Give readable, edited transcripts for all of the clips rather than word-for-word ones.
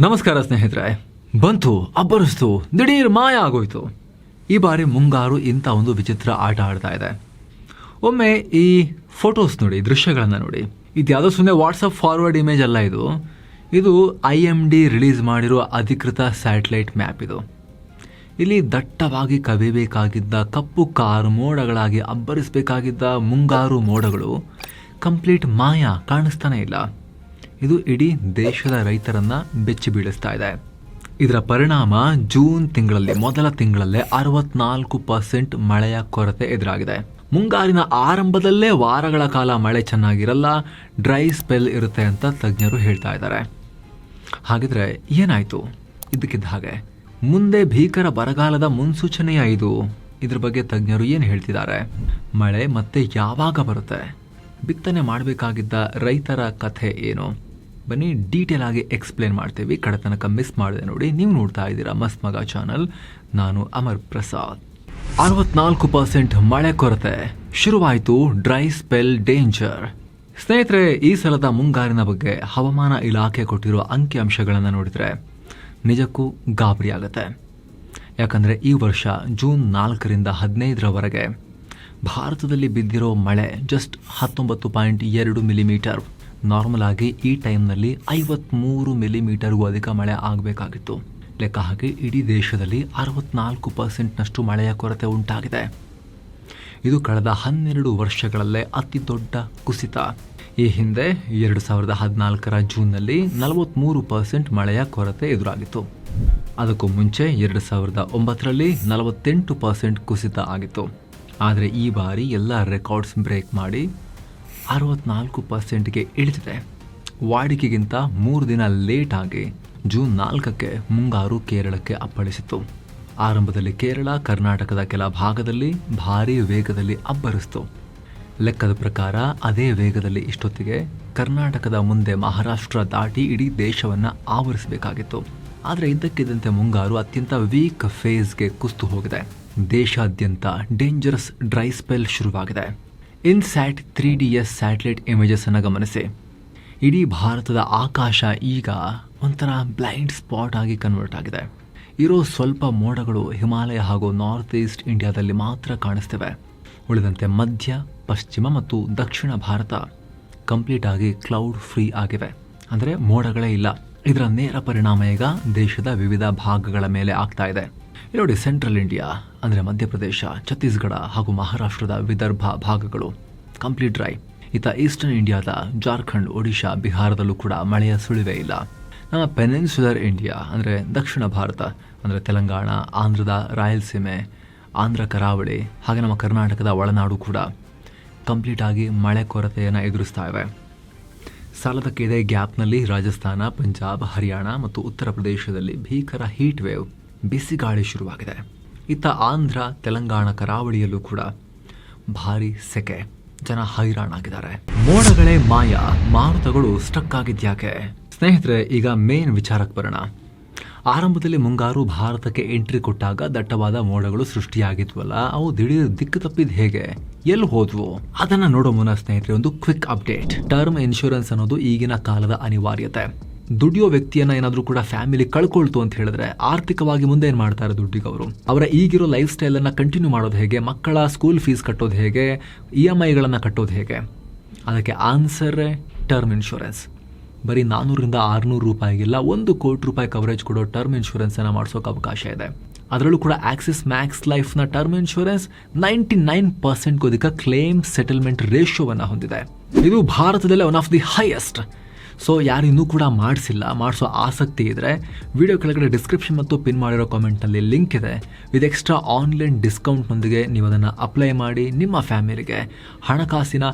ನಮಸ್ಕಾರ ಸ್ನೇಹಿತರೆ. ಬಂತು, ಅಬ್ಬರಿಸ್ತು, ದಿಢೀರ್ ಮಾಯ ಆಗೋಯ್ತು. ಈ ಬಾರಿ ಮುಂಗಾರು ಇಂಥ ಒಂದು ವಿಚಿತ್ರ ಆಟ ಆಡ್ತಾ ಇದೆ. ಒಮ್ಮೆ ಈ ಫೋಟೋಸ್ ನೋಡಿ, ದೃಶ್ಯಗಳನ್ನು ನೋಡಿ. ಇದು ಯಾವುದೋ ಸುಮ್ಮನೆ ವಾಟ್ಸಪ್ ಫಾರ್ವರ್ಡ್ ಇಮೇಜ್ ಅಲ್ಲ. ಇದು IMD ರಿಲೀಸ್ ಮಾಡಿರೋ ಅಧಿಕೃತ ಸ್ಯಾಟಲೈಟ್ ಮ್ಯಾಪ್. ಇಲ್ಲಿ ದಟ್ಟವಾಗಿ ಕವಿಬೇಕಾಗಿದ್ದ ಕಪ್ಪು ಕಾರು ಮೋಡಗಳಾಗಿ ಅಬ್ಬರಿಸಬೇಕಾಗಿದ್ದ ಮುಂಗಾರು ಮೋಡಗಳು ಕಂಪ್ಲೀಟ್ ಮಾಯ, ಕಾಣಿಸ್ತಾನೆ ಇಲ್ಲ. ಇದು ಇಡೀ ದೇಶದ ರೈತರನ್ನ ಬೆಚ್ಚಿ ಬೀಳಿಸ್ತಾ ಇದೆ. ಇದರ ಪರಿಣಾಮ ಜೂನ್ ತಿಂಗಳಲ್ಲಿ, ಮೊದಲ ತಿಂಗಳಲ್ಲೇ 64% ಮಳೆಯ ಕೊರತೆ ಎದುರಾಗಿದೆ. ಮುಂಗಾರಿನ ಆರಂಭದಲ್ಲೇ ವಾರಗಳ ಕಾಲ ಮಳೆ ಚೆನ್ನಾಗಿರಲ್ಲ, ಡ್ರೈ ಸ್ಪೆಲ್ ಇರುತ್ತೆ ಅಂತ ತಜ್ಞರು ಹೇಳ್ತಾ ಇದ್ದಾರೆ. ಹಾಗಿದ್ರೆ ಏನಾಯ್ತು? ಇದಕ್ಕಿದ್ದ ಹಾಗೆ ಮುಂದೆ ಭೀಕರ ಬರಗಾಲದ ಮುನ್ಸೂಚನೆಯ ಇದ್ರ ಬಗ್ಗೆ ತಜ್ಞರು ಏನು ಹೇಳ್ತಿದ್ದಾರೆ? ಮಳೆ ಮತ್ತೆ ಯಾವಾಗ ಬರುತ್ತೆ? ಬಿತ್ತನೆ ಮಾಡಬೇಕಾಗಿದ್ದ ರೈತರ ಕಥೆ ಏನು? ಬನ್ನಿ ಡೀಟೇಲ್ ಆಗಿ ಎಕ್ಸ್ಪ್ಲೇನ್ ಮಾಡ್ತೀವಿ. ಕಡೆ ತನಕ ಮಿಸ್ ಮಾಡಿದೆ ನೋಡಿ. ನೀವು ನೋಡ್ತಾ ಇದ್ದೀರಾ ಮಸ್ತ್ ಮಗ ಚಾನಲ್. ನಾನು ಅಮರ್ ಪ್ರಸಾದ್. 64% ಮಳೆ ಕೊರತೆ ಶುರುವಾಯಿತು. Dry spell danger. ಸ್ನೇಹಿತರೆ, ಈ ಸಲದ ಮುಂಗಾರಿನ ಬಗ್ಗೆ ಹವಾಮಾನ ಇಲಾಖೆ ಕೊಟ್ಟಿರೋ ಅಂಕಿಅಂಶಗಳನ್ನು ನೋಡಿದ್ರೆ ನಿಜಕ್ಕೂ ಗಾಬರಿ ಆಗುತ್ತೆ. ಯಾಕಂದರೆ ಈ ವರ್ಷ ಜೂನ್ 4ರಿಂದ 15ರವರೆಗೆ ಭಾರತದಲ್ಲಿ ಬಿದ್ದಿರೋ ಮಳೆ ಜಸ್ಟ್ 19.2 ಮಿಲಿಮೀಟರ್. ನಾರ್ಮಲ್ ಆಗಿ ಈ ಟೈಮ್ನಲ್ಲಿ 53 ಮಿಲಿಮೀಟರ್ಗೂ ಅಧಿಕ ಮಳೆ ಆಗಬೇಕಾಗಿತ್ತು. ಲೆಕ್ಕ ಹಾಕಿ ಇಡೀ ದೇಶದಲ್ಲಿ 64%ನಷ್ಟು ಮಳೆಯ ಕೊರತೆ ಉಂಟಾಗಿದೆ. ಇದು ಕಳೆದ 12 ವರ್ಷಗಳಲ್ಲೇ ಅತಿ ದೊಡ್ಡ ಕುಸಿತ. ಈ ಹಿಂದೆ 2014ರ ಜೂನ್ನಲ್ಲಿ 43% ಮಳೆಯ ಕೊರತೆ ಎದುರಾಗಿತ್ತು. ಅದಕ್ಕೂ ಮುಂಚೆ 2009ರಲ್ಲಿ 48% ಕುಸಿತ ಆಗಿತ್ತು. ಆದರೆ ಈ ಬಾರಿ ಎಲ್ಲ ರೆಕಾರ್ಡ್ಸ್ ಬ್ರೇಕ್ ಮಾಡಿ 64%ಗೆ ಇಳಿದಿದೆ. ವಾಡಿಕೆಗಿಂತ 3 ದಿನ ಲೇಟ್ ಆಗಿ ಜೂನ್ 4ಕ್ಕೆ ಮುಂಗಾರು ಕೇರಳಕ್ಕೆ ಅಪ್ಪಳಿಸಿತು. ಆರಂಭದಲ್ಲಿ ಕೇರಳ, ಕರ್ನಾಟಕದ ಕೆಲ ಭಾಗದಲ್ಲಿ ಭಾರೀ ವೇಗದಲ್ಲಿ ಅಬ್ಬರಿಸಿತು. ಲೆಕ್ಕದ ಪ್ರಕಾರ ಅದೇ ವೇಗದಲ್ಲಿ ಇಷ್ಟೊತ್ತಿಗೆ ಕರ್ನಾಟಕದ ಮುಂದೆ ಮಹಾರಾಷ್ಟ್ರ ದಾಟಿ ಇಡೀ ದೇಶವನ್ನು ಆವರಿಸಬೇಕಾಗಿತ್ತು. ಆದರೆ ಇದ್ದಕ್ಕಿದ್ದಂತೆ ಮುಂಗಾರು ಅತ್ಯಂತ ವೀಕ್ ಫೇಸ್ಗೆ ಕುಸ್ತು ಹೋಗಿದೆ. ದೇಶಾದ್ಯಂತ ಡೇಂಜರಸ್ ಡ್ರೈ ಸ್ಪೆಲ್ ಶುರುವಾಗಿದೆ. ಇನ್ಸ್ಯಾಟ್ 3DS ಸ್ಯಾಟಲೈಟ್ ಇಮೇಜಸ್ ಅನ್ನು ಗಮನಿಸಿ. ಇಡೀ ಭಾರತದ ಆಕಾಶ ಈಗ ಒಂಥರ ಬ್ಲೈಂಡ್ ಸ್ಪಾಟ್ ಆಗಿ ಕನ್ವರ್ಟ್ ಆಗಿದೆ. ಇರೋ ಸ್ವಲ್ಪ ಮೋಡಗಳು ಹಿಮಾಲಯ ಹಾಗೂ ನಾರ್ತ್ ಈಸ್ಟ್ ಇಂಡಿಯಾದಲ್ಲಿ ಮಾತ್ರ ಕಾಣಿಸ್ತವೆ. ಉಳಿದಂತೆ ಮಧ್ಯ, ಪಶ್ಚಿಮ ಮತ್ತು ದಕ್ಷಿಣ ಭಾರತ ಕಂಪ್ಲೀಟ್ ಆಗಿ ಕ್ಲೌಡ್ ಫ್ರೀ ಆಗಿವೆ. ಅಂದರೆ ಮೋಡಗಳೇ ಇಲ್ಲ. ಇದರ ನೇರ ಪರಿಣಾಮ ಈಗ ದೇಶದ ವಿವಿಧ ಭಾಗಗಳ ಮೇಲೆ ಆಗ್ತಾ ಇದೆ. ನೋಡಿ, ಸೆಂಟ್ರಲ್ ಇಂಡಿಯಾ ಅಂದರೆ ಮಧ್ಯಪ್ರದೇಶ, ಛತ್ತೀಸ್ಗಢ ಹಾಗೂ ಮಹಾರಾಷ್ಟ್ರದ ವಿದರ್ಭ ಭಾಗಗಳು ಕಂಪ್ಲೀಟ್ ಡ್ರೈ. ಈಸ್ಟರ್ನ್ ಇಂಡಿಯಾದ ಜಾರ್ಖಂಡ್, ಒಡಿಶಾ, ಬಿಹಾರದಲ್ಲೂ ಕೂಡ ಮಳೆಯ ಸುಳಿವೇ ಇಲ್ಲ. ನಮ್ಮ ಪೆನಿನ್ಸುಲರ್ ಇಂಡಿಯಾ ಅಂದರೆ ದಕ್ಷಿಣ ಭಾರತ ಅಂದರೆ ತೆಲಂಗಾಣ, ಆಂಧ್ರದ ರಾಯಲಸೀಮೆ, ಆಂಧ್ರ ಕರಾವಳಿ ಹಾಗೆ ನಮ್ಮ ಕರ್ನಾಟಕದ ಒಳನಾಡು ಕೂಡ ಕಂಪ್ಲೀಟ್ ಆಗಿ ಮಳೆ ಕೊರತೆಯನ್ನು ಎದುರಿಸ್ತಾ ಇವೆ. ಸಾಲದಕ್ಕೆ ಇದೇ ಗ್ಯಾಪ್ನಲ್ಲಿ ರಾಜಸ್ಥಾನ, ಪಂಜಾಬ್, ಹರಿಯಾಣ ಮತ್ತು ಉತ್ತರ ಪ್ರದೇಶದಲ್ಲಿ ಭೀಕರ ಹೀಟ್ ವೇವ್, ಬಿಸಿಗಾಳಿ ಶುರುವಾಗಿದೆ. ಆಂಧ್ರ, ತೆಲಂಗಾಣ ಕರಾವಳಿಯಲ್ಲೂ ಕೂಡ ಭಾರಿ ಸೆಕೆ, ಜನ ಹೈರಾಣಾಗಿದ್ದಾರೆ. ಮೋಡಗಳೇ ಮಾಯ, ಮಾರುತಗಳು ಸ್ಟಕ್ ಆಗಿದ್ಯಾಕೆ? ಸ್ನೇಹಿತರೆ, ಈಗ ಮೇನ್ ವಿಚಾರಕ್ಕೆ ಬರೋಣ. ಆರಂಭದಲ್ಲಿ ಮುಂಗಾರು ಭಾರತಕ್ಕೆ ಎಂಟ್ರಿ ಕೊಟ್ಟಾಗ ದಟ್ಟವಾದ ಮೋಡಗಳು ಸೃಷ್ಟಿಯಾಗಿದ್ವಲ್ಲ, ಅವು ದಿಢೀರ್ ದಿಕ್ಕು ತಪ್ಪಿದ ಹೇಗೆ, ಎಲ್ಲಿ ಹೋದ್ವು? ಅದನ್ನ ನೋಡೋ ಮುನ್ನ ಸ್ನೇಹಿತರೆ, ಒಂದು ಕ್ವಿಕ್ ಅಪ್ಡೇಟ್. ಟರ್ಮ್ ಇನ್ಶೂರೆನ್ಸ್ ಅನ್ನೋದು ಈಗಿನ ಕಾಲದ ಅನಿವಾರ್ಯತೆ. ದುಡಿಯೋ ವ್ಯಕ್ತಿಯನ್ನ ಏನಾದ್ರೂ ಕೂಡ ಫ್ಯಾಮಿಲಿ ಕಳ್ಕೊಳ್ತು ಅಂತ ಹೇಳಿದ್ರೆ ಆರ್ಥಿಕವಾಗಿ ಮುಂದೆ ಏನ್ ಮಾಡ್ತಾರೆ ದುಡ್ಡಿಗವರು? ಅವರ ಈಗಿರೋ ಲೈಫ್ ಸ್ಟೈಲ್ ಅನ್ನ ಕಂಟಿನ್ಯೂ ಮಾಡೋದು ಹೇಗೆ? ಮಕ್ಕಳ ಸ್ಕೂಲ್ ಫೀಸ್ ಕಟ್ಟೋದು ಹೇಗೆ? EMIಗಳನ್ನ ಕಟ್ಟೋದು ಹೇಗೆ? ಅದಕ್ಕೆ ಆನ್ಸರ್ ಟರ್ಮ್ ಇನ್ಶೂರೆನ್ಸ್. ಬರೀ 400ರಿಂದ 600 ರೂಪಾಯಿಗಿಲ್ಲ, 1 ಕೋಟಿ ರೂಪಾಯಿ ಕವರೇಜ್ ಕೊಡೋ ಟರ್ಮ್ ಇನ್ಶೂರೆನ್ಸ್ ಅನ್ನ ಮಾಡಿಸೋಕೆ ಅವಕಾಶ ಇದೆ. ಅದರಲ್ಲೂ ಕೂಡ ಆಕ್ಸಿಸ್ ಮ್ಯಾಕ್ಸ್ ಲೈಫ್ನ ಟರ್ಮ್ ಇನ್ಶೂರೆನ್ಸ್ 99% ಅಧಿಕ ಕ್ಲೇಮ್ ಸೆಟಲ್ಮೆಂಟ್ ರೇಷಿಯೋವನ್ನು ಹೊಂದಿದೆ. ಇದು ಭಾರತದಲ್ಲೇ one of the highest. So ಯಾರು ಇನ್ನೂ ಕೂಡ ಮಾಡಿಸೋ ಆಸಕ್ತಿ ಇದ್ರೆ ವಿಡಿಯೋ ಕೆಳಗಡೆ ಡಿಸ್ಕ್ರಿಪ್ಷನ್ ಮತ್ತು ಪಿನ್ ಮಾಡಿರೋ ಕಾಮೆಂಟ್ನಲ್ಲಿ ಲಿಂಕ್ ಇದೆ. ವಿತ್ ಎಕ್ಸ್ಟ್ರಾ ಆನ್ಲೈನ್ ಡಿಸ್ಕೌಂಟ್ನೊಂದಿಗೆ ನೀವು ಅದನ್ನು ಅಪ್ಲೈ ಮಾಡಿ ನಿಮ್ಮ ಫ್ಯಾಮಿಲಿಗೆ ಹಣಕಾಸಿನ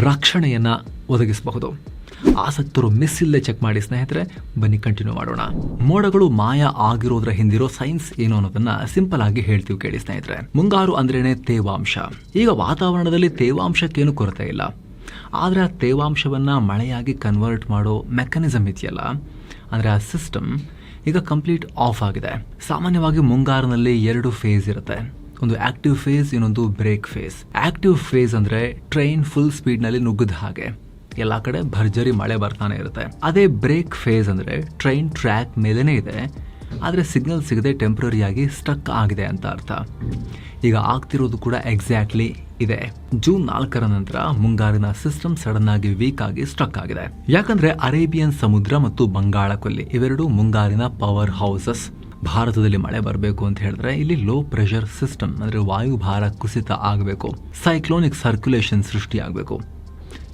ರಕ್ಷಣೆಯನ್ನು ಒದಗಿಸಬಹುದು. ಆಸಕ್ತರು ಮಿಸ್ ಇಲ್ಲದೆ ಚೆಕ್ ಮಾಡಿ ಸ್ನೇಹಿತರೆ. ಬನ್ನಿ ಕಂಟಿನ್ಯೂ ಮಾಡೋಣ. ಮೋಡಗಳು ಮಾಯ ಆಗಿರೋದ್ರ ಹಿಂದಿರೋ ಸೈನ್ಸ್ ಏನು ಅನ್ನೋದನ್ನ ಸಿಂಪಲ್ ಆಗಿ ಹೇಳ್ತೀವಿ ಕೇಳಿ ಸ್ನೇಹಿತರೆ. ಮುಂಗಾರು ಅಂದ್ರೇನೆ ತೇವಾಂಶ. ಈಗ ವಾತಾವರಣದಲ್ಲಿ ತೇವಾಂಶಕ್ಕೇನು ಕೊರತೆ ಇಲ್ಲ. ಆದರೆ ಆ ತೇವಾಂಶವನ್ನ ಮಳೆಯಾಗಿ ಕನ್ವರ್ಟ್ ಮಾಡೋ ಮೆಕ್ಯಾನಿಸಮ್ ಇದೆಯಲ್ಲ, ಅಂದರೆ ಆ ಸಿಸ್ಟಮ್ ಈಗ ಕಂಪ್ಲೀಟ್ ಆಫ್ ಆಗಿದೆ. ಸಾಮಾನ್ಯವಾಗಿ ಮುಂಗಾರಿನಲ್ಲಿ 2 ಫೇಸ್ ಇರುತ್ತೆ. ಒಂದು ಆಕ್ಟಿವ್ ಫೇಸ್, ಇನ್ನೊಂದು ಬ್ರೇಕ್ ಫೇಸ್. ಆಕ್ಟಿವ್ ಫೇಸ್ ಅಂದರೆ ಟ್ರೈನ್ ಫುಲ್ ಸ್ಪೀಡ್ನಲ್ಲಿ ನುಗ್ಗದ ಹಾಗೆ. ಎಲ್ಲಾ ಕಡೆ ಭರ್ಜರಿ ಮಳೆ ಬರ್ತಾನೆ ಇರುತ್ತೆ. ಅದೇ ಬ್ರೇಕ್ ಫೇಸ್ ಅಂದ್ರೆ ಟ್ರೈನ್ ಟ್ರ್ಯಾಕ್ ಮೇಲೇನೆ ಇದೆ, ಆದ್ರೆ ಸಿಗ್ನಲ್ ಸಿಗದೆ ಟೆಂಪ್ರರಿ ಆಗಿ ಸ್ಟಕ್ ಆಗಿದೆ ಅಂತ ಅರ್ಥ. ಈಗ ಆಗ್ತಿರೋದು ಕೂಡ ಎಕ್ಸಾಕ್ಟ್ಲಿ ಇದೆ. ಜೂನ್ 4 ನಂತರ ಮುಂಗಾರಿನ ಸಿಸ್ಟಮ್ ಸಡನ್ ಆಗಿ ವೀಕ್ ಆಗಿ ಸ್ಟಕ್ ಆಗಿದೆ. ಯಾಕಂದ್ರೆ ಅರೇಬಿಯನ್ ಸಮುದ್ರ ಮತ್ತು ಬಂಗಾಳ ಕೊಲ್ಲಿ ಇವೆರಡು ಮುಂಗಾರಿನ ಪವರ್ ಹೌಸಸ್. ಭಾರತದಲ್ಲಿ ಮಳೆ ಬರಬೇಕು ಅಂತ ಹೇಳಿದ್ರೆ ಇಲ್ಲಿ ಲೋ ಪ್ರೆಷರ್ ಸಿಸ್ಟಮ್ ಅಂದ್ರೆ ವಾಯುಭಾರ ಕುಸಿತ ಆಗಬೇಕು, ಸೈಕ್ಲೋನಿಕ್ ಸರ್ಕ್ಯುಲೇಷನ್ ಸೃಷ್ಟಿ ಆಗಬೇಕು.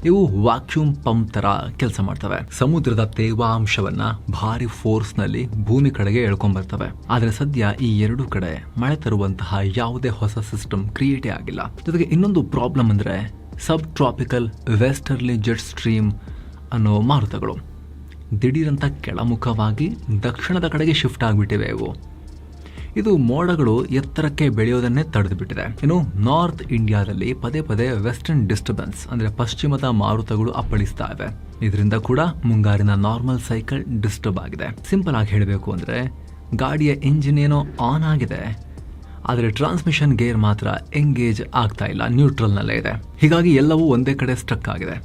ಇವು ವಾಕ್ಯೂಮ್ ಪಂಪ್ ತರ ಕೆಲಸ ಮಾಡ್ತವೆ. ಸಮುದ್ರದ ತೇವಾಂಶವನ್ನ ಭಾರಿ ಫೋರ್ಸ್ ನಲ್ಲಿ ಭೂಮಿ ಕಡೆಗೆ ಎಳ್ಕೊಂಡ್ ಬರ್ತವೆ. ಆದ್ರೆ ಸದ್ಯ ಈ ಎರಡು ಕಡೆ ಮಳೆ ತರುವಂತಹ ಯಾವುದೇ ಹೊಸ ಸಿಸ್ಟಮ್ ಕ್ರಿಯೇಟೇ ಆಗಿಲ್ಲ. ಜೊತೆಗೆ ಇನ್ನೊಂದು ಪ್ರಾಬ್ಲಮ್ ಅಂದ್ರೆ ಸಬ್ ಟ್ರಾಪಿಕಲ್ ವೆಸ್ಟರ್ಲಿ ಜೆಟ್ ಸ್ಟ್ರೀಮ್ ಅನ್ನೋ ಮಾರುತಗಳು ದಿಢೀರಂತ ಕೆಳಮುಖವಾಗಿ ದಕ್ಷಿಣದ ಕಡೆಗೆ ಶಿಫ್ಟ್ ಆಗಿಬಿಟ್ಟಿವೆ. ಇದು ಮೋಡಗಳು ಎತ್ತರಕ್ಕೆ ಬೆಳೆಯೋದನ್ನೇ ತಡೆದು ಬಿಟ್ಟಿದೆ. ಇನ್ನು ನಾರ್ತ್ ಇಂಡಿಯಾದಲ್ಲಿ ಪದೇ ಪದೇ ವೆಸ್ಟರ್ನ್ ಡಿಸ್ಟರ್ಬೆನ್ಸ್ ಅಂದ್ರೆ ಪಶ್ಚಿಮದ ಮಾರುತಗಳು ಅಪ್ಪಳಿಸ್ತಾ ಇವೆ. ಇದರಿಂದ ಕೂಡ ಮುಂಗಾರಿನ ನಾರ್ಮಲ್ ಸೈಕಲ್ ಡಿಸ್ಟರ್ಬ್ ಆಗಿದೆ. ಸಿಂಪಲ್ ಆಗಿ ಹೇಳಬೇಕು ಅಂದ್ರೆ ಗಾಡಿಯ ಇಂಜಿನ್ ಏನೋ ಆನ್ ಆಗಿದೆ, ಆದರೆ ಟ್ರಾನ್ಸ್ಮಿಷನ್ ಗೇರ್ ಮಾತ್ರ ಎಂಗೇಜ್ ಆಗ್ತಾ ಇಲ್ಲ, ನ್ಯೂಟ್ರಲ್ ನಲ್ಲೇ ಇದೆ. ಹೀಗಾಗಿ ಎಲ್ಲವೂ ಒಂದೇ ಕಡೆ ಸ್ಟಕ್ ಆಗಿದೆ.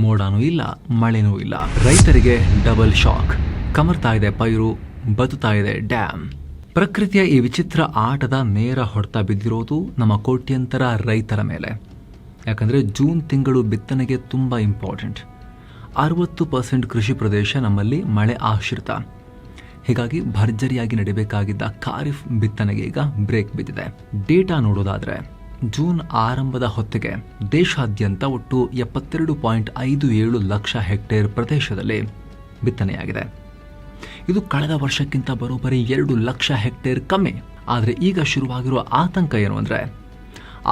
ಮೋಡನೂ ಇಲ್ಲ, ಮಳೆನೂ ಇಲ್ಲ. ರೈತರಿಗೆ ಡಬಲ್ ಶಾಕ್. ಕಮರ್ತಾ ಇದೆ ಪೈರು, ಬತ್ತುತ್ತಾ ಇದೆ ಡ್ಯಾಮ್. ಪ್ರಕೃತಿಯ ಈ ವಿಚಿತ್ರ ಆಟದ ನೇರ ಹೊಡೆತ ಬಿದ್ದಿರೋದು ನಮ್ಮ ಕೋಟ್ಯಂತರ ರೈತರ ಮೇಲೆ. ಯಾಕಂದ್ರೆ ಜೂನ್ ತಿಂಗಳು ಬಿತ್ತನೆಗೆ ತುಂಬಾ ಇಂಪಾರ್ಟೆಂಟ್. 60% ಕೃಷಿ ಪ್ರದೇಶ ನಮ್ಮಲ್ಲಿ ಮಳೆ ಆಶ್ರಿತ. ಹೀಗಾಗಿ ಭರ್ಜರಿಯಾಗಿ ನಡಿಬೇಕಾಗಿದ್ದ ಖಾರಿಫ್ ಬಿತ್ತನೆಗೆ ಈಗ ಬ್ರೇಕ್ ಬಿದ್ದಿದೆ. ಡೇಟಾ ನೋಡೋದಾದ್ರೆ ಜೂನ್ ಆರಂಭದ ಹೊತ್ತಿಗೆ ದೇಶಾದ್ಯಂತ ಒಟ್ಟು 72.57 ಲಕ್ಷ ಹೆಕ್ಟೇರ್ ಪ್ರದೇಶದಲ್ಲಿ ಬಿತ್ತನೆಯಾಗಿದೆ. ಇದು ಕಳೆದ ವರ್ಷಕ್ಕಿಂತ ಬರೋಬ್ಬರಿ 2 ಲಕ್ಷ ಹೆಕ್ಟೇರ್ ಕಮ್ಮಿ. ಆದರೆ ಈಗ ಶುರುವಾಗಿರುವ ಆತಂಕ ಏನು ಅಂದ್ರೆ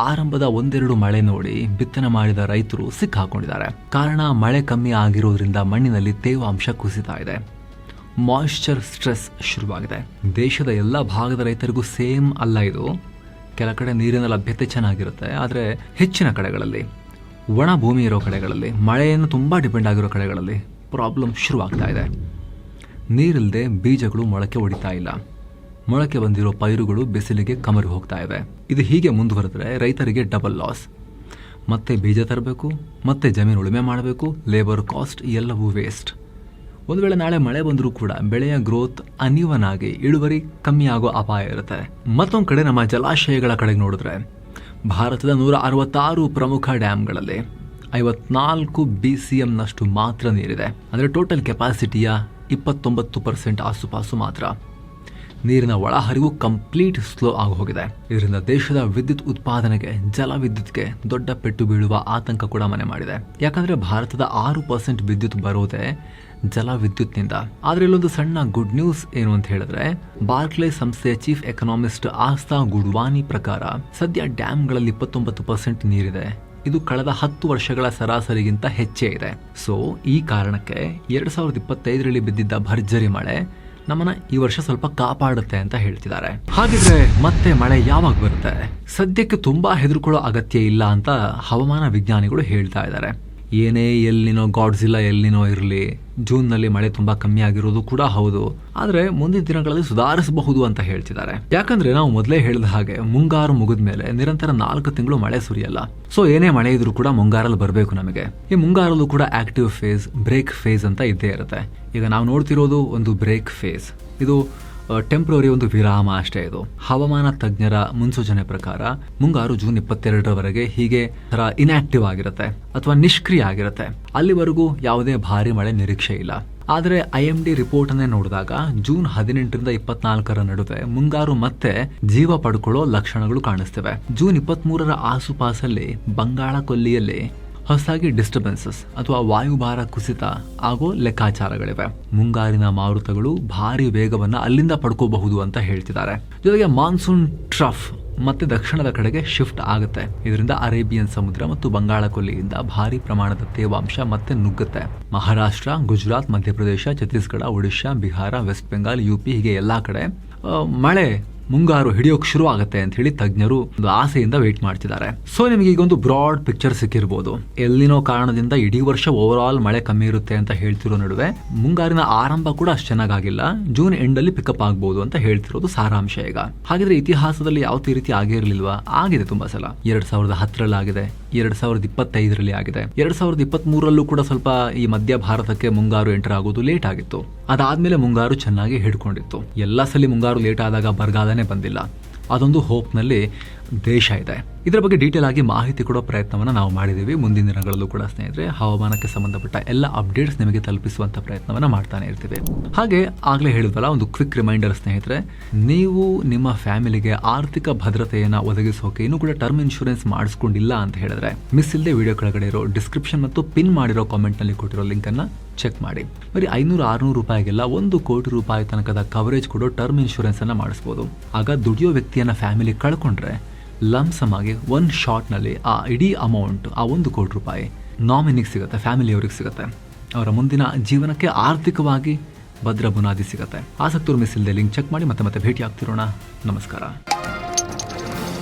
ಆರಂಭದ ಒಂದೆರಡು ಮಳೆ ನೋಡಿ ಬಿತ್ತನೆ ಮಾಡಿದ ರೈತರು ಸಿಕ್ಕಾಕೊಂಡಿದ್ದಾರೆ. ಕಾರಣ ಮಳೆ ಕಮ್ಮಿ ಆಗಿರೋದ್ರಿಂದ ಮಣ್ಣಿನಲ್ಲಿ ತೇವಾಂಶ ಕುಸಿತಾ ಇದೆ, ಮಾಯಿಶ್ಚರ್ ಸ್ಟ್ರೆಸ್ ಶುರುವಾಗಿದೆ. ದೇಶದ ಎಲ್ಲ ಭಾಗದ ರೈತರಿಗೂ ಸೇಮ್ ಅಲ್ಲ ಇದು. ಕೆಲ ಕಡೆ ನೀರಿನ ಲಭ್ಯತೆ ಚೆನ್ನಾಗಿರುತ್ತೆ, ಆದರೆ ಹೆಚ್ಚಿನ ಕಡೆಗಳಲ್ಲಿ ಒಣ ಭೂಮಿ ಇರೋ ಕಡೆಗಳಲ್ಲಿ ಮಳೆಯನ್ನು ತುಂಬಾ ಡಿಪೆಂಡ್ ಆಗಿರೋ ಕಡೆಗಳಲ್ಲಿ ಪ್ರಾಬ್ಲಮ್ ಶುರುವಾಗ್ತಾ ಇದೆ. ನೀರಿಲ್ಲದೆ ಬೀಜಗಳು ಮೊಳಕೆ ಹೊಡಿತಾ ಇಲ್ಲ, ಮೊಳಕೆ ಬಂದಿರೋ ಪೈರುಗಳು ಬಿಸಿಲಿಗೆ ಕಮರಿ ಹೋಗ್ತಾ ಇವೆ. ಇದು ಹೀಗೆ ಮುಂದುವರೆದ್ರೆ ರೈತರಿಗೆ ಡಬಲ್ ಲಾಸ್. ಮತ್ತೆ ಬೀಜ ತರಬೇಕು, ಮತ್ತೆ ಜಮೀನು ಉಳುಮೆ ಮಾಡಬೇಕು, ಲೇಬರ್ ಕಾಸ್ಟ್ ಎಲ್ಲವೂ ವೇಸ್ಟ್. ಒಂದು ವೇಳೆ ನಾಳೆ ಮಳೆ ಬಂದರೂ ಕೂಡ ಬೆಳೆಯ ಗ್ರೋತ್ ಅನ್ಇವನ್ ಆಗಿ ಇಳುವರಿ ಕಮ್ಮಿ ಆಗೋ ಅಪಾಯ ಇರುತ್ತೆ. ಮತ್ತೊಂದು ಕಡೆ ನಮ್ಮ ಜಲಾಶಯಗಳ ಕಡೆಗೆ ನೋಡಿದ್ರೆ ಭಾರತದ 166 ಪ್ರಮುಖ ಡ್ಯಾಮ್ಗಳಲ್ಲಿ 54 BCM ನಷ್ಟು ಮಾತ್ರ ನೀರಿದೆ. ಅಂದರೆ ಟೋಟಲ್ ಕೆಪಾಸಿಟಿಯ 29% ಆಸುಪಾಸು ಮಾತ್ರ. ನೀರಿನ ಒಳಹರಿವು ಕಂಪ್ಲೀಟ್ ಸ್ಲೋ ಆಗಿ ಹೋಗಿದೆ. ಇದರಿಂದ ದೇಶದ ವಿದ್ಯುತ್ ಉತ್ಪಾದನೆಗೆ, ಜಲ ವಿದ್ಯುತ್ಗೆ ದೊಡ್ಡ ಪೆಟ್ಟು ಬೀಳುವ ಆತಂಕ ಕೂಡ ಮನೆ ಮಾಡಿದೆ. ಯಾಕಂದ್ರೆ ಭಾರತದ 6% ವಿದ್ಯುತ್ ಬರೋದೇ ಜಲ ವಿದ್ಯುತ್ನಿಂದ. ಆದ್ರೆ ಇಲ್ಲೊಂದು ಸಣ್ಣ ಗುಡ್ ನ್ಯೂಸ್ ಏನು ಅಂತ ಹೇಳಿದ್ರೆ, ಬಾರ್ಕ್ಲೇ ಸಂಸ್ಥೆಯ ಚೀಫ್ ಎಕನಾಮಿಸ್ಟ್ ಆಸ್ತಾ ಗುಡ್ವಾನಿ ಪ್ರಕಾರ ಸದ್ಯ ಡ್ಯಾಮ್ಗಳಲ್ಲಿ 29% ನೀರಿದೆ. ಇದು ಕಳೆದ 10 ವರ್ಷಗಳ ಸರಾಸರಿಗಿಂತ ಹೆಚ್ಚೇ ಇದೆ. ಸೊ ಈ ಕಾರಣಕ್ಕೆ 2025ರಲ್ಲಿ ಬಿದ್ದಿದ್ದ ಭರ್ಜರಿ ಮಳೆ ನಮ್ಮನ್ನ ಈ ವರ್ಷ ಸ್ವಲ್ಪ ಕಾಪಾಡುತ್ತೆ ಅಂತ ಹೇಳ್ತಿದ್ದಾರೆ. ಹಾಗಿದ್ರೆ ಮತ್ತೆ ಮಳೆ ಯಾವಾಗ ಬರುತ್ತೆ? ಸದ್ಯಕ್ಕೆ ತುಂಬಾ ಹೆದರ್ಕೊಳ್ಳೋ ಅಗತ್ಯ ಇಲ್ಲ ಅಂತ ಹವಾಮಾನ ವಿಜ್ಞಾನಿಗಳು ಹೇಳ್ತಾ ಇದ್ದಾರೆ. ಏನೇ ಎಲ್ಲಿನೋ ಗಾಡ್ಜಿಲ್ಲಾ ಎಲ್ಲಿನೋ ಇರಲಿ, ಜೂನ್ ನಲ್ಲಿ ಮಳೆ ತುಂಬಾ ಕಮ್ಮಿ ಆಗಿರೋದು ಕೂಡ ಹೌದು, ಆದ್ರೆ ಮುಂದಿನ ದಿನಗಳಲ್ಲಿ ಸುಧಾರಿಸಬಹುದು ಅಂತ ಹೇಳ್ತಿದ್ದಾರೆ. ಯಾಕಂದ್ರೆ ನಾವು ಮೊದಲೇ ಹೇಳಿದ ಹಾಗೆ ಮುಂಗಾರು ಮುಗಿದ ಮೇಲೆ ನಿರಂತರ 4 ತಿಂಗಳು ಮಳೆ ಸುರಿಯಲ್ಲ. ಸೊ ಏನೇ ಮಳೆ ಇದ್ರೂ ಕೂಡ ಮುಂಗಾರಲ್ಲಿ ಬರಬೇಕು ನಮಗೆ. ಈ ಮುಂಗಾರಲ್ಲೂ ಕೂಡ ಆಕ್ಟಿವ್ ಫೇಸ್, ಬ್ರೇಕ್ ಫೇಸ್ ಅಂತ ಇದ್ದೇ ಇರುತ್ತೆ. ಈಗ ನಾವು ನೋಡ್ತಿರೋದು ಒಂದು ಬ್ರೇಕ್ ಫೇಸ್. ಇದು ಟೆಂಪ್ರರಿ ಒಂದು ವಿರಾಮ ಅಷ್ಟೇ. ಇದು ಹವಾಮಾನ ತಜ್ಞರ ಮುನ್ಸೂಚನೆ ಪ್ರಕಾರ ಮುಂಗಾರು ಜೂನ್ 22ರವರೆಗೆ ಹೀಗೆ ತರ ಇನ್ಆಕ್ಟಿವ್ ಆಗಿರುತ್ತೆ ಅಥವಾ ನಿಷ್ಕ್ರಿಯ ಆಗಿರುತ್ತೆ. ಅಲ್ಲಿವರೆಗೂ ಯಾವುದೇ ಭಾರಿ ಮಳೆ ನಿರೀಕ್ಷೆ ಇಲ್ಲ. ಆದರೆ IMD ರಿಪೋರ್ಟ್ ಅನ್ನೇ ನೋಡಿದಾಗ ಜೂನ್ 18ರಿಂದ 24ರ ನಡುವೆ ಮುಂಗಾರು ಮತ್ತೆ ಜೀವ ಪಡ್ಕೊಳ್ಳೋ ಲಕ್ಷಣಗಳು ಕಾಣಿಸ್ತವೆ. ಜೂನ್ 23ರ ಆಸುಪಾಸಲ್ಲಿ ಬಂಗಾಳ ಕೊಲ್ಲಿಯಲ್ಲಿ ಹೊಸದಾಗಿ ಡಿಸ್ಟರ್ಬೆನ್ಸಸ್ ಅಥವಾ ವಾಯುಭಾರ ಕುಸಿತ ಆಗೋ ಲೆಕ್ಕಾಚಾರಗಳಿವೆ. ಮುಂಗಾರಿನ ಮಾರುತಗಳು ಭಾರಿ ವೇಗವನ್ನ ಅಲ್ಲಿಂದ ಪಡ್ಕೋಬಹುದು ಅಂತ ಹೇಳ್ತಿದ್ದಾರೆ. ಜೊತೆಗೆ ಮಾನ್ಸೂನ್ ಟ್ರಫ್ ಮತ್ತೆ ದಕ್ಷಿಣದ ಕಡೆಗೆ ಶಿಫ್ಟ್ ಆಗುತ್ತೆ. ಇದರಿಂದ ಅರೇಬಿಯನ್ ಸಮುದ್ರ ಮತ್ತು ಬಂಗಾಳ ಕೊಲ್ಲಿಯಿಂದ ಭಾರಿ ಪ್ರಮಾಣದ ತೇವಾಂಶ ಮತ್ತೆ ನುಗ್ಗುತ್ತೆ. ಮಹಾರಾಷ್ಟ್ರ, ಗುಜರಾತ್, ಮಧ್ಯಪ್ರದೇಶ, ಛತ್ತೀಸ್ಗಢ, ಒಡಿಶಾ, ಬಿಹಾರ, ವೆಸ್ಟ್ ಬೆಂಗಾಲ್, UP ಹೀಗೆ ಎಲ್ಲಾ ಕಡೆ ಮಳೆ ಮುಂಗಾರು ಹಿಡಿಯೋಕ್ ಶುರು ಆಗುತ್ತೆ ಅಂತ ಹೇಳಿ ತಜ್ಞರು ಒಂದು ಆಸೆಯಿಂದ ವೇಟ್ ಮಾಡ್ತಿದ್ದಾರೆ. ಸೊ ನಿಮಗೆ ಈಗ ಒಂದು ಬ್ರಾಡ್ ಪಿಕ್ಚರ್ ಸಿಕ್ಕಿರ್ಬೋದು. ಎಲ್ಲಿನೋ ಕಾರಣದಿಂದ ಇಡೀ ವರ್ಷ ಓವರ್ ಆಲ್ ಮಳೆ ಕಮ್ಮಿ ಇರುತ್ತೆ ಅಂತ ಹೇಳ್ತಿರೋ ನಡುವೆ ಮುಂಗಾರಿನ ಆರಂಭ ಕೂಡ ಅಷ್ಟು ಚೆನ್ನಾಗಿಲ್ಲ, ಜೂನ್ ಎಂಡ್ ಅಲ್ಲಿ ಪಿಕಪ್ ಆಗ್ಬಹುದು ಅಂತ ಹೇಳ್ತಿರೋದು ಸಾರಾಂಶ. ಈಗ ಹಾಗಿದ್ರೆ ಇತಿಹಾಸದಲ್ಲಿ ಯಾವುದೇ ರೀತಿ ಆಗಿರ್ಲಿಲ್ವಾ? ಆಗಿದೆ ತುಂಬಾ ಸಲ. 2010ರಲ್ಲಿ ಆಗಿದೆ, 2025ರಲ್ಲಿ ಆಗಿದೆ. 2023ರಲ್ಲೂ ಕೂಡ ಸ್ವಲ್ಪ ಈ ಮಧ್ಯ ಭಾರತಕ್ಕೆ ಮುಂಗಾರು ಎಂಟರ್ ಆಗೋದು ಲೇಟ್ ಆಗಿತ್ತು. ಅದಾದ್ಮೇಲೆ ಮುಂಗಾರು ಚೆನ್ನಾಗಿ ಹಿಡ್ಕೊಂಡಿತ್ತು. ಎಲ್ಲ ಸಲ ಮುಂಗಾರು ಲೇಟ್ ಆದಾಗ ಬರಗಾಲನೇ ಬಂದಿಲ್ಲ. ಅದೊಂದು ಹೋಪ್ನಲ್ಲಿ ದೇಶ ಇದೆ. ಇದರ ಬಗ್ಗೆ ಡೀಟೇಲ್ ಆಗಿ ಮಾಹಿತಿ ಕೊಡೋ ಪ್ರಯತ್ನವನ್ನು ನಾವು ಮಾಡಿದ್ದೀವಿ. ಮುಂದಿನ ದಿನಗಳಲ್ಲೂ ಕೂಡ ಸ್ನೇಹಿತರೆ ಹವಾಮಾನಕ್ಕೆ ಸಂಬಂಧಪಟ್ಟ ಎಲ್ಲ ಅಪ್ಡೇಟ್ಸ್ ನಿಮಗೆ ತಲುಪಿಸುವಂಥ ಪ್ರಯತ್ನವನ್ನು ಮಾಡ್ತಾನೆ ಇರ್ತೀವಿ. ಹಾಗೆ ಆಗಲೇ ಹೇಳಿದ್ವಲ್ಲ, ಒಂದು ಕ್ವಿಕ್ ರಿಮೈಂಡರ್ ಸ್ನೇಹಿತರೆ, ನೀವು ನಿಮ್ಮ ಫ್ಯಾಮಿಲಿಗೆ ಆರ್ಥಿಕ ಭದ್ರತೆಯನ್ನು ಒದಗಿಸೋಕೆ ಇನ್ನೂ ಕೂಡ ಟರ್ಮ್ ಇನ್ಶೂರೆನ್ಸ್ ಮಾಡಿಸ್ಕೊಂಡಿಲ್ಲ ಅಂತ ಹೇಳಿದ್ರೆ ಮಿಸ್ ಇಲ್ಲದೆ ವಿಡಿಯೋ ಕೆಳಗಡೆ ಇರೋ ಡಿಸ್ಕ್ರಿಪ್ಷನ್ ಮತ್ತು ಪಿನ್ ಮಾಡಿರೋ ಕಾಮೆಂಟ್ನಲ್ಲಿ ಕೊಟ್ಟಿರೋ ಲಿಂಕನ್ನು ಚೆಕ್ ಮಾಡಿ. ಬರೀ 500-600 ರೂಪಾಯಿಗೆಲ್ಲ 1 ಕೋಟಿ ರೂಪಾಯಿ ತನಕದ ಕವರೇಜ್ ಕೊಡೋ ಟರ್ಮ್ ಇನ್ಶೂರೆನ್ಸ್ ಅನ್ನ ಮಾಡಿಸ್ಬೋದು. ಆಗ ದುಡಿಯೋ ವ್ಯಕ್ತಿಯನ್ನ ಫ್ಯಾಮಿಲಿ ಕಳ್ಕೊಂಡ್ರೆ ಲಂಸಮ್ ಆಗಿ ಒಂದು ಶಾರ್ಟ್ನಲ್ಲಿ ಆ ಇಡೀ ಅಮೌಂಟ್, ಆ 1 ಕೋಟಿ ರೂಪಾಯಿ ನಾಮಿನಿಗೆ ಸಿಗುತ್ತೆ, ಫ್ಯಾಮಿಲಿಯವ್ರಿಗೆ ಸಿಗುತ್ತೆ. ಅವರ ಮುಂದಿನ ಜೀವನಕ್ಕೆ ಆರ್ಥಿಕವಾಗಿ ಭದ್ರ ಬುನಾದಿ ಸಿಗುತ್ತೆ. ಆಸಕ್ತರು ಮಿಸ್ ಇಲ್ಲದೆ ಲಿಂಕ್ ಚೆಕ್ ಮಾಡಿ. ಮತ್ತೆ ಭೇಟಿ ಆಗ್ತಿರೋಣ. ನಮಸ್ಕಾರ.